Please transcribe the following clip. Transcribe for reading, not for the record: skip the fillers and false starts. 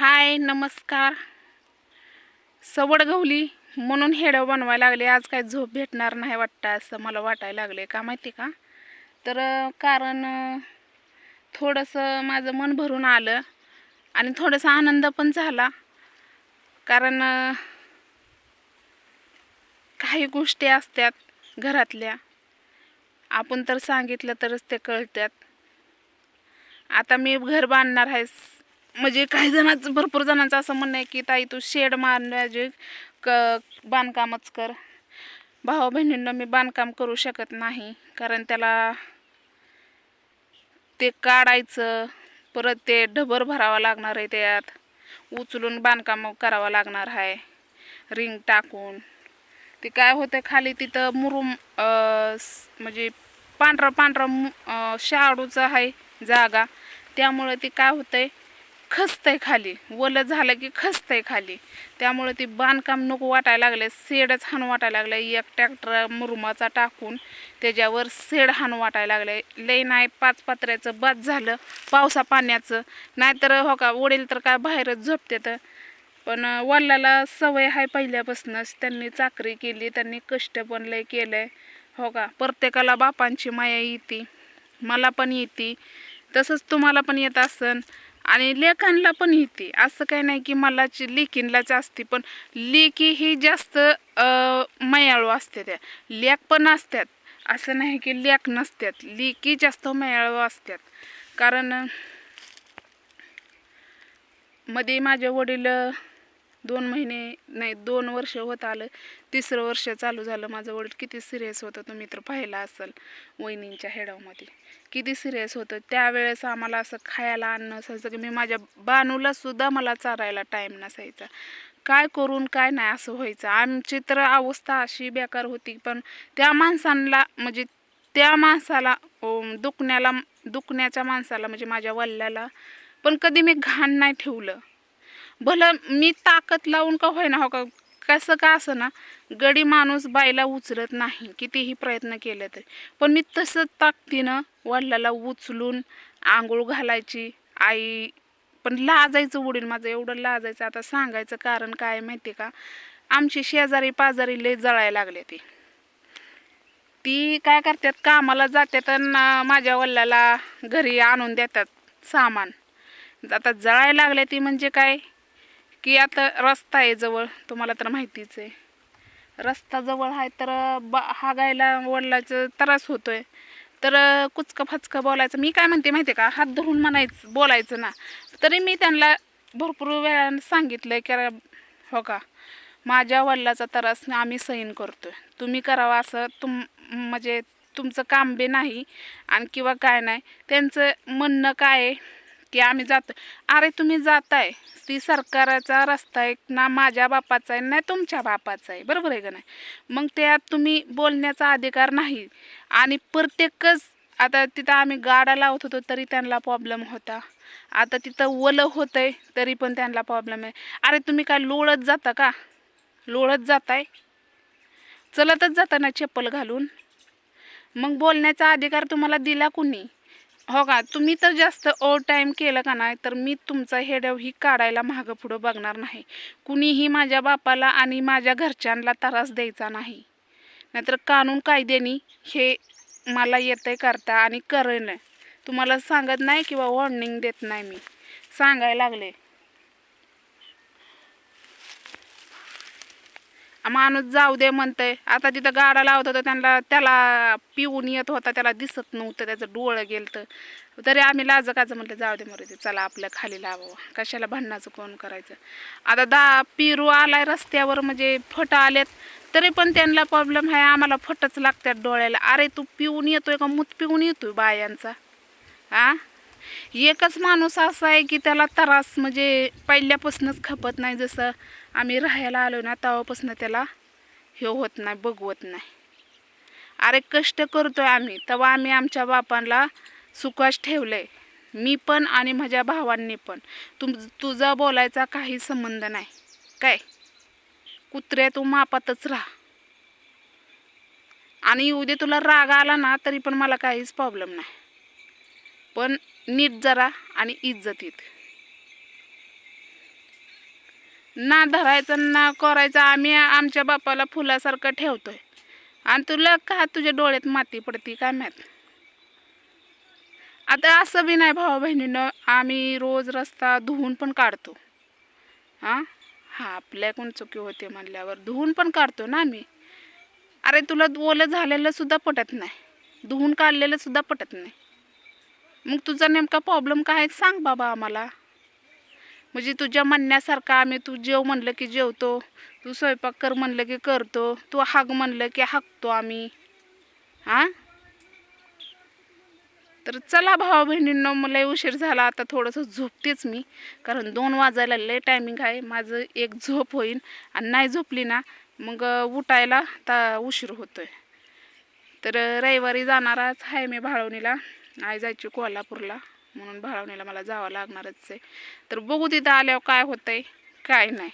हाय नमस्कार. सवड गवली म्हणून हेडं बनवायला लागले. आज काय झोप भेटणार नाही वाटतं असं मला वाटायला लागले. का माहिती का? तर कारण थोडंसं माझं मन भरून आलं आणि थोडासा आनंद पण झाला. कारण काही गोष्टी असतात घरातल्या, आपण तर सांगितलं तरच ते कळतात. आता मी घर बांधणार आहे, म्हणजे काही जणांचं भरपूर जणांचं असं म्हणणं आहे की ताई तू शेड मारण्याचे बांधकामच कर. भाऊ बहिणींना मी बांधकाम करू शकत नाही, कारण त्याला ते काढायचं, परत ते ढबर भरावा लागणार आहे, त्यात उचलून बांधकाम करावं लागणार आहे रिंग टाकून. ते काय होतं खाली तिथं मुरुम म्हणजे पांढरा पांढरा शाडूचा आहे जागा, त्यामुळे ती काय होतंय खचतंय खाली, वलं झालं की खचतंय खाली. त्यामुळे ती बांधकाम नको वाटायला लागले, सेडच हाणू वाटायला लागले. एक ट्रॅक्टर मुरुमाचा टाकून त्याच्यावर सेड हाणू वाटायला लागले. लई नाही 5 पत्र्याचं बाद झालं पावसा पाण्याचं. नाहीतर हो का वडील तर काय बाहेरच झोपतात, पण वडिलाला सवय आहे पहिल्यापासूनच. त्यांनी चाकरी केली, त्यांनी कष्ट पण लय केलंय हो का. प्रत्येकाला बापांची माया येते, मला पण येते, तसंच तुम्हाला पण येत असन आणि लेकांना पण येते. असं काही नाही की मलाच लेकींलाच असते, पण लेकी ही जास्त मायाळू असते. त्या लेक पण असतात, असं नाही की लेक नसतात, लेकी जास्त मायाळू असतात. कारण मध्ये माझे वडील 2 महिने नाही 2 वर्ष होत आलं, 3रं वर्ष चालू झालं. माझं वडील किती सिरियस होतं तुम्ही तर पाहिलं असेल वहिनींच्या हेडामध्ये, किती सिरियस होतं. त्यावेळेस आम्हाला असं खायला अन्न नसायचं की मी माझ्या बानूला सुद्धा मला चारायला टाईम नसायचा. काय करून काय नाही असं व्हायचं. आमची तर अवस्था अशी बेकार होती. पण त्या माणसांना म्हणजे त्या माणसाला दुखण्याच्या माणसाला म्हणजे माझ्या वल्ल्याला पण कधी मी घाण नाही ठेवलं. भलं मी ताकद लावून का होईना हो का, कसं का असं ना, गडी माणूस बाईला उचलत नाही कितीही प्रयत्न केले तरी. पण मी तसंच ताकदीनं वडिलाला उचलून आंघोळ घालायची. आई पण लाजायचं, वडील माझं एवढं लाजायचं. आता सांगायचं कारण काय माहिती का, आमची शेजारी पाजारी लय जळायला लागले. ती काय करतात, कामाला जातात आणि माझ्या वडिलाला घरी आणून देतात सामान. आता जळायला लागले ती म्हणजे काय की आता रस्ता आहे जवळ, तुम्हाला तर माहितीच आहे. रस्ता जवळ आहे तर हागायला वडिलाचं त्रास होतोय. तर कुचकं फाचकं बोलायचं. मी काय म्हणते माहिती का, हात धरून म्हणायचं बोलायचं ना. तरी मी त्यांना भरपूर वेळानं सांगितलं की हो का, माझ्या वडिलाचा त्रास आम्ही सहन करतोय, तुम्ही करावं असं म्हणजे तुमचं काम बी नाही आणि किंवा काय नाही. त्यांचं म्हणणं काय आहे की आम्ही जातो. अरे तुम्ही जाताय, ती सरकारचा रस्ता आहे ना, माझ्या बापाचा आहे नाही तुमच्या बापाचा आहे, बरोबर आहे का नाही. मग त्यात तुम्ही बोलण्याचा अधिकार नाही. आणि प्रत्येकच आता तिथं आम्ही गाडा लावत होतो तरी त्यांना प्रॉब्लेम होता. आता तिथं वलं होतंय तरी पण त्यांना प्रॉब्लेम आहे. अरे तुम्ही काय लोळत जाता का, लोळत जाताय, चलतच जाता ना चप्पल घालून. मग बोलण्याचा अधिकार तुम्हाला दिला कुणी हो का. तुम्ही तर जास्त ओव्हर टाईम केलं का नाही तर मी तुमचा हेडव ही काढायला मागं पुढं बघणार नाही. कुणीही माझ्या बापाला आणि माझ्या घरच्यांना त्रास द्यायचा नाही. नाहीतर कानून कायद्यानी हे मला येतंय करता आणि करेन. तुम्हाला सांगत नाही किंवा वॉर्निंग देत नाही, मी सांगायला लागले. माणूस जाऊ दे म्हणतंय. आता तिथं गाडा लावत होता त्याला पिऊन येत होता, त्याला दिसत नव्हतं, त्याचं डोळं गेलं. तरी आम्ही लाजकाचं म्हटलं जाऊ दे मरू दे, चला आपल्या खाली लावावं, कशाला भांडणाचं कोण करायचं. आता पिरू आलाय रस्त्यावर म्हणजे फट आल्यात तरी पण त्यांना प्रॉब्लेम आहे, आम्हाला फटच लागतात डोळ्याला. अरे तू पिऊन येतोय का मूत पिऊन येतोय बायांचा? एकच माणूस असा आहे की त्याला त्रास म्हणजे पहिल्यापासूनच खपत नाही. जसं आम्ही राहायला आलो ना तेव्हापासून त्याला हे होत नाही, बघवत नाही. अरे कष्ट करतोय आम्ही, तेव्हा आम्ही आमच्या बापांना सुखास ठेवलंय, मी पण आणि माझ्या भावांनी पण. तुझा बोलायचा काही संबंध नाही. काय कुत्र्या तू मापातच राहा, आणि उद्या तुला राग आला ना तरी पण मला काहीच प्रॉब्लेम नाही. पण नीट जरा आणि इज्जतीत. ना धरायचं ना करायचं. आम्ही आमच्या बापाला फुलासारखं ठेवतोय आणि तुला का तुझ्या डोळ्यात माती पडती काय माहीत. आता असं बी नाही भावा बहिणीनं, आम्ही रोज रस्ता धुवून पण काढतो. हां हां आपल्याकडून चुकी होते म्हणल्यावर धुवून पण काढतो ना आम्ही. अरे तुला ओलं झालेलं सुद्धा पटत नाही, धुवून काढलेलं सुद्धा पटत नाही. मग तुझा नेमका प्रॉब्लेम काय आहे सांग बाबा आम्हाला. म्हणजे तुझ्या म्हणण्यासारखं आम्ही, तू जेव म्हणलं की जेवतो, तू स्वयंपाक कर म्हणलं की करतो, तू हाग म्हणलं की हागतो आम्ही. हां तर चला भावा बहिणींनो, मला उशीर झाला, आता थोडंसं झोपतेच मी, कारण 2 वाजायला लय टायमिंग आहे माझं. एक झोप होईन आणि नाही झोपली ना मग उठायला उशीर होतोय. तर रविवारी जाणारच आहे मी भाळवणीला. आई जायची कोल्हापूरला, म्हणून भाळवणीला मला जावं लागणारच आहे. तर बघू तिथं आल्यावर काय होतंय काय नाही.